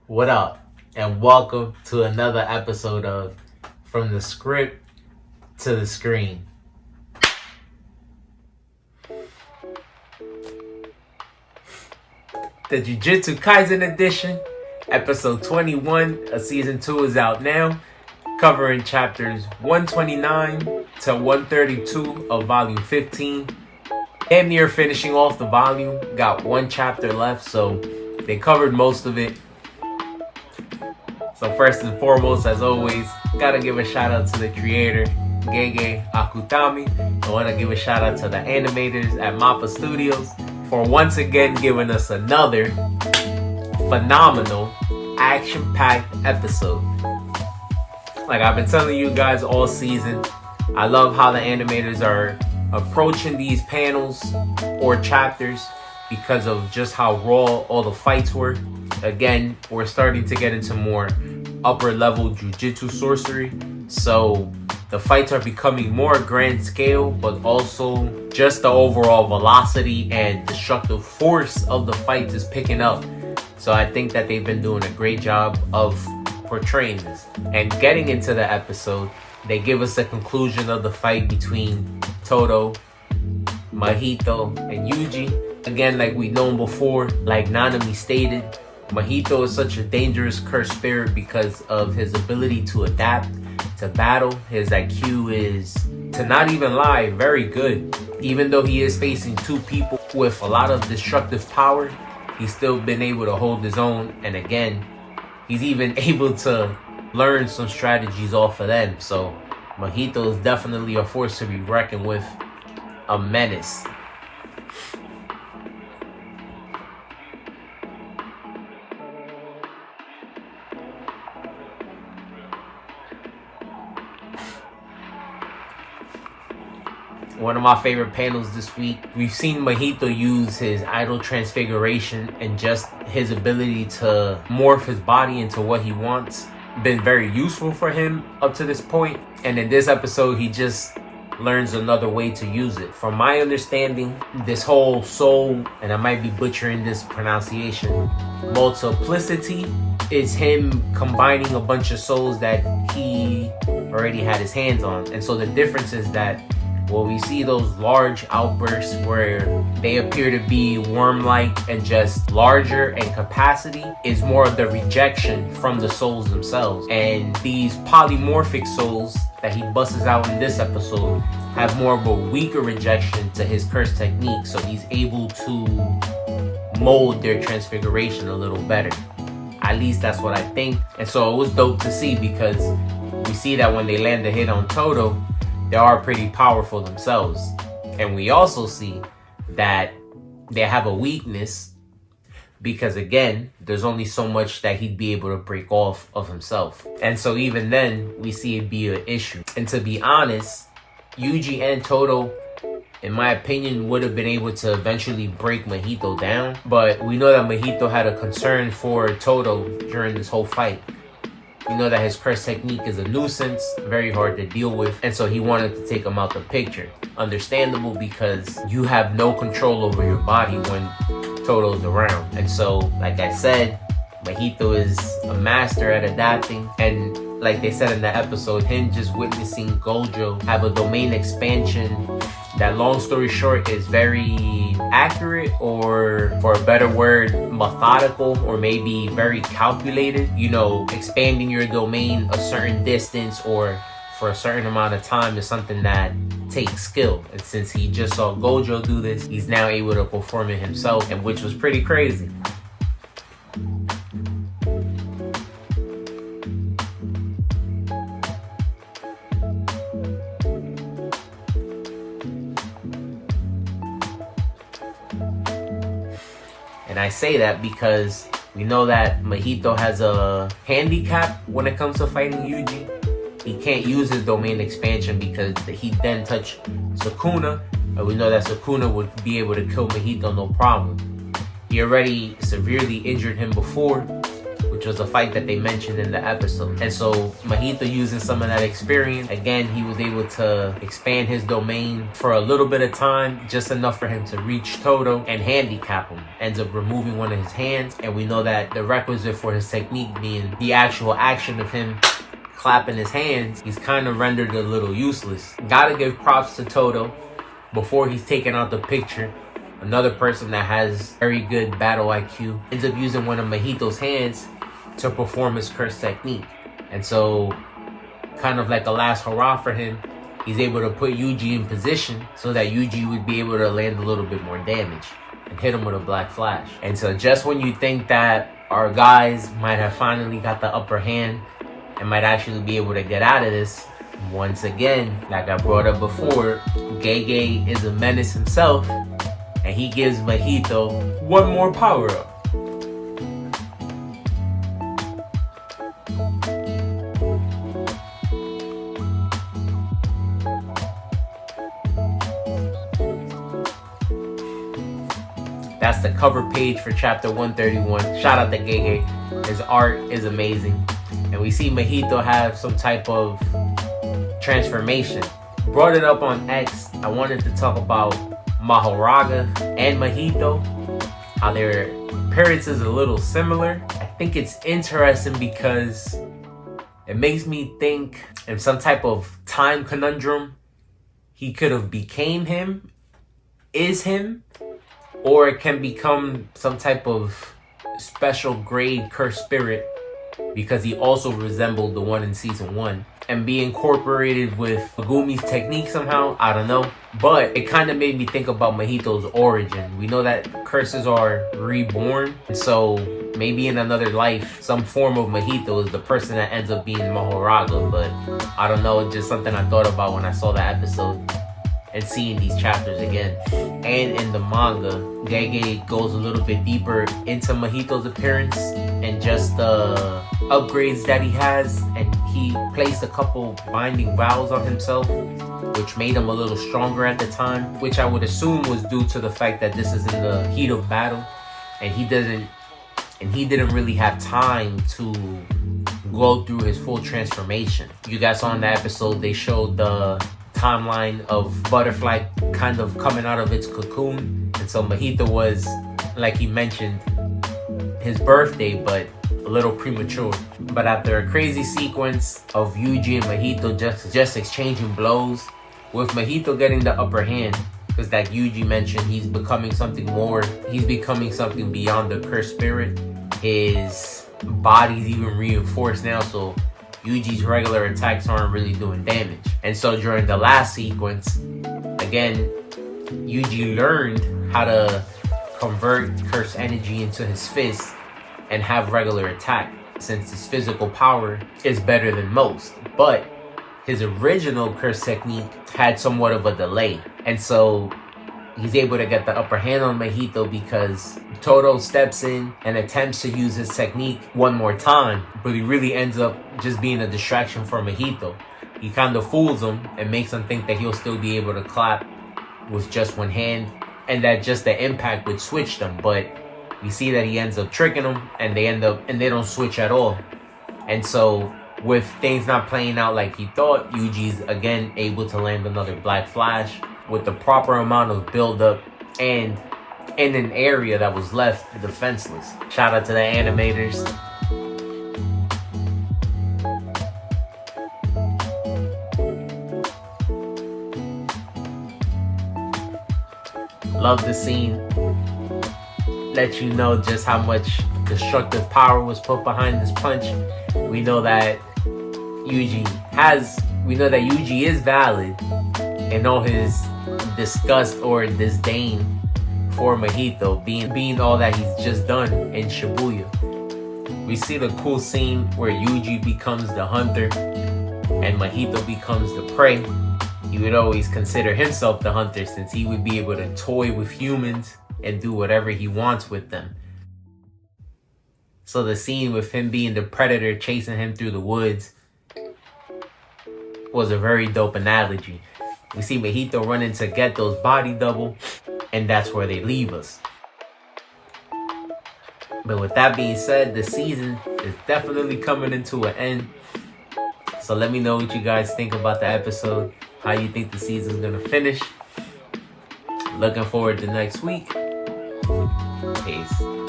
What up? And welcome to another episode of From the Script to the Screen. The Jujutsu Kaisen edition, episode 21 of season 2 is out now, covering chapters 129 to 132 of volume 15. Damn near finishing off the volume, got one chapter left, so they covered most of it. So first and foremost, as always, gotta give a shout out to the creator, JJK Akutami. I want to give a shout out to the animators at Mappa Studios for once again giving us another phenomenal action-packed episode. Like I've been telling you guys all season, I love how the animators are approaching these panels or chapters because of just how raw all the fights were. Again, we're starting to get into more upper level jujutsu sorcery, so the fights are becoming more grand scale, but also just the overall velocity and destructive force of the fights is picking up. So I think that they've been doing a great job of portraying this. And getting into the episode, they give us a conclusion of the fight between Todo, Mahito, and Yuji. Again, like we've known before, like Nanami stated, Mahito is such a dangerous cursed spirit because of his ability to adapt to battle. His IQ is, to not even lie, very good. Even though he is facing two people with a lot of destructive power, he's still been able to hold his own. And again, he's even able to learn some strategies off of them. So Mahito is definitely a force to be reckoned with, a menace. One of my favorite panels this week, we've seen Mahito use his idol transfiguration and just his ability to morph his body into what he wants. Been very useful for him up to this point. And in this episode, he just learns another way to use it. From my understanding, this whole soul, and I might be butchering this pronunciation, multiplicity, is him combining a bunch of souls that he already had his hands on. And so the difference is that we see those large outbursts where they appear to be worm-like and just larger in capacity is more of the rejection from the souls themselves. And these polymorphic souls that he busts out in this episode have more of a weaker rejection to his curse technique, so he's able to mold their transfiguration a little better. At least that's what I think. And so it was dope to see, because we see that when they land the hit on Todo, they are pretty powerful themselves. And we also see that they have a weakness because, again, there's only so much that he'd be able to break off of himself. And so even then, we see it be an issue. And to be honest, Yuji and Todo, in my opinion, would have been able to eventually break Mahito down. But we know that Mahito had a concern for Todo during this whole fight. We know that his curse technique is a nuisance, very hard to deal with, and so he wanted to take him out the picture. Understandable, because you have no control over your body when Todo's around. And so, like I said, Mahito is a master at adapting, and like they said in the episode, him just witnessing Gojo have a domain expansion that, long story short, is very accurate, or for a better word, methodical, or maybe very calculated. You know, expanding your domain a certain distance or for a certain amount of time is something that takes skill. And since he just saw Gojo do this, he's now able to perform it himself, and which was pretty crazy. And I say that because we know that Mahito has a handicap when it comes to fighting Yuji. He can't use his domain expansion because he then touched Sukuna, and we know that Sukuna would be able to kill Mahito no problem. He already severely injured him before, which which was a fight that they mentioned in the episode. And so Mahito, using some of that experience, again, he was able to expand his domain for a little bit of time, just enough for him to reach Todo and handicap him. Ends up removing one of his hands, and we know that the requisite for his technique being the actual action of him clapping his hands, he's kind of rendered a little useless. Gotta give props to Todo. Before he's taken out the picture, another person that has very good battle IQ ends up using one of Mahito's hands to perform his curse technique. And so, kind of like a last hurrah for him, he's able to put Yuji in position so that Yuji would be able to land a little bit more damage and hit him with a black flash. And so just when you think that our guys might have finally got the upper hand and might actually be able to get out of this, once again, like I brought up before, Gege is a menace himself, and he gives Mahito one more power-up. That's the cover page for chapter 131. Shout out to Gege. His art is amazing. And we see Mahito have some type of transformation. Brought it up on X. I wanted to talk about Mahoraga and Mahito, how their appearance is a little similar. I think it's interesting because it makes me think in some type of time conundrum, he could have became him, is him, or it can become some type of special grade cursed spirit because he also resembled the one in season 1 and be incorporated with Megumi's technique somehow. I don't know. But it kind of made me think about Mahito's origin. We know that curses are reborn. So maybe in another life, some form of Mahito is the person that ends up being Mahoraga. But I don't know. It's just something I thought about when I saw that episode and seeing these chapters again. And in the manga, Gege goes a little bit deeper into Mahito's appearance and just the upgrades that he has, and he placed a couple binding vows on himself, which made him a little stronger at the time, which I would assume was due to the fact that this is in the heat of battle, and he didn't really have time to go through his full transformation. You guys saw in the episode, they showed the timeline of Butterfly kind of coming out of its cocoon, and so Mahito was, like he mentioned, his birthday, but a little premature. But after a crazy sequence of Yuji and Mahito just exchanging blows, with Mahito getting the upper hand, because like Yuji mentioned, he's becoming something beyond the cursed spirit. His body's even reinforced now, so Yuji's regular attacks aren't really doing damage. And so during the last sequence, again, Yuji learned how to convert cursed energy into his fist and have regular attack, since his physical power is better than most. But his original curse technique had somewhat of a delay, and so he's able to get the upper hand on Mahito because Todo steps in and attempts to use his technique one more time, but he really ends up just being a distraction for Mahito. He kind of fools him and makes him think that he'll still be able to clap with just one hand, and that just the impact would switch them. But we see that he ends up tricking them, and they don't switch at all. And so with things not playing out like he thought, Yuji's again able to land another black flash with the proper amount of build-up and in an area that was left defenseless. Shout out to the animators. Love the scene. Let you know just how much destructive power was put behind this punch. We know that Yuji is valid in all his disgust or disdain for Mahito being all that he's just done in Shibuya. We see the cool scene where Yuji becomes the hunter and Mahito becomes the prey. He would always consider himself the hunter since he would be able to toy with humans and do whatever he wants with them. So the scene with him being the predator chasing him through the woods was a very dope analogy. We see Mahito running to get those body double, and that's where they leave us. But with that being said, the season is definitely coming into an end. So let me know what you guys think about the episode, how you think the season's gonna finish. Looking forward to next week. Peace.